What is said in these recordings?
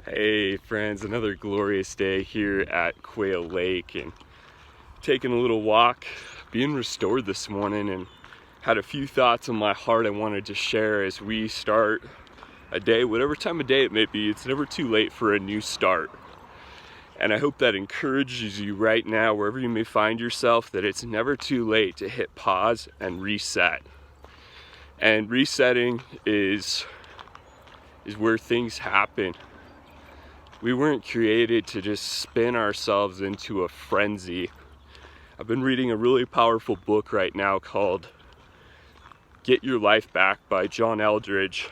Hey friends, another glorious day here at Quail Lake and taking a little walk, being restored this morning, and had a few thoughts in my heart I wanted to share as we start a day, whatever time of day it may be. It's never too late for a new start. And I hope that encourages you right now, wherever you may find yourself, that it's never too late to hit pause and reset. And resetting is where things happen. We weren't created to just spin ourselves into a frenzy. I've been reading a really powerful book right now called Get Your Life Back by John Eldredge.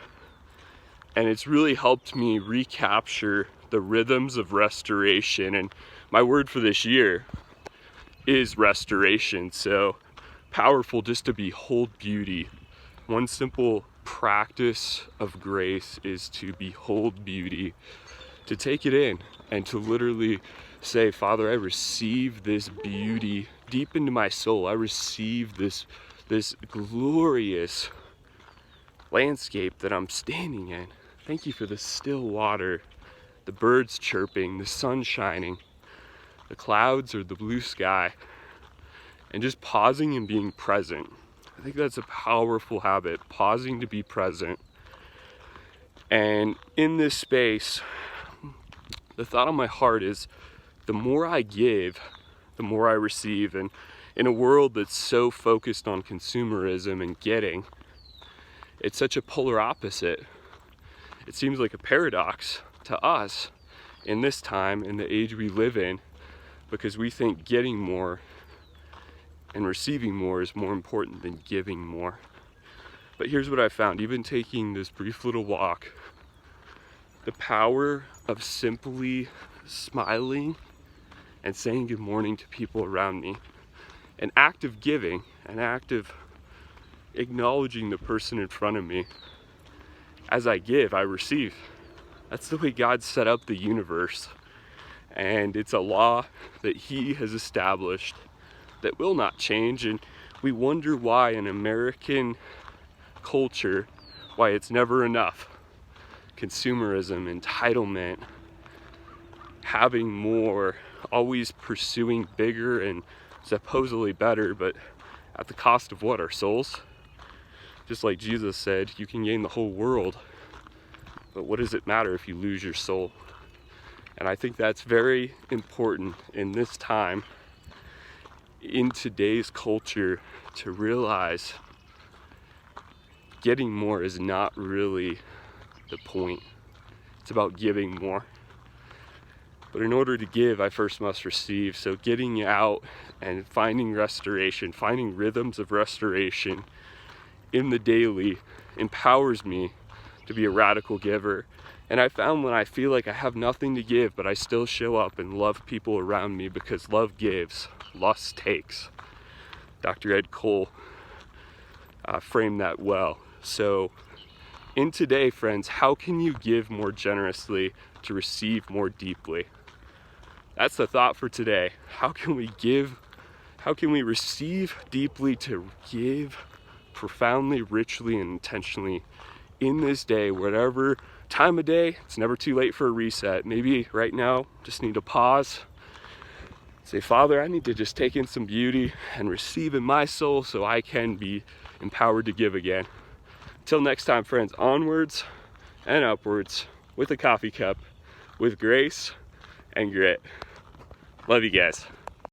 And it's really helped me recapture the rhythms of restoration. And my word for this year is restoration. So powerful just to behold beauty. One simple practice of grace is to behold beauty, to take it in and to literally say, Father, I receive this beauty deep into my soul. I receive this glorious landscape that I'm standing in. Thank you for the still water, the birds chirping, the sun shining, the clouds or the blue sky, and just pausing and being present. I think that's a powerful habit, pausing to be present. And in this space, the thought on my heart is the more I give, the more I receive. And in a world that's so focused on consumerism and getting, it's such a polar opposite. It seems like a paradox to us in this time, in the age we live in, because we think getting more and receiving more is more important than giving more. But here's what I found, even taking this brief little walk, the power of simply smiling and saying good morning to people around me, an act of giving, an act of acknowledging the person in front of me. As I give, I receive. That's the way God set up the universe. And it's a law that He has established that will not change. And we wonder why in American culture, why it's never enough. Consumerism, entitlement, having more, always pursuing bigger and supposedly better, but at the cost of what? Our souls? Just like Jesus said, you can gain the whole world, but what does it matter if you lose your soul? And I think that's very important in this time, in today's culture, to realize getting more is not really the point. It's about giving more. But in order to give, I first must receive. So getting out and finding restoration, finding rhythms of restoration in the daily empowers me to be a radical giver. And I found when I feel like I have nothing to give, but I still show up and love people around me, because love gives, lust takes. Dr. Ed Cole framed that well. So in today, friends, how can you give more generously to receive more deeply? That's the thought for today. How can we give? How can we receive deeply to give profoundly, richly, and intentionally in this day, whatever time of day? It's never too late for a reset. Maybe right now, just need to pause. Say, Father, I need to just take in some beauty and receive in my soul so I can be empowered to give again. Till next time, friends, onwards and upwards with a coffee cup, with grace and grit. Love you guys.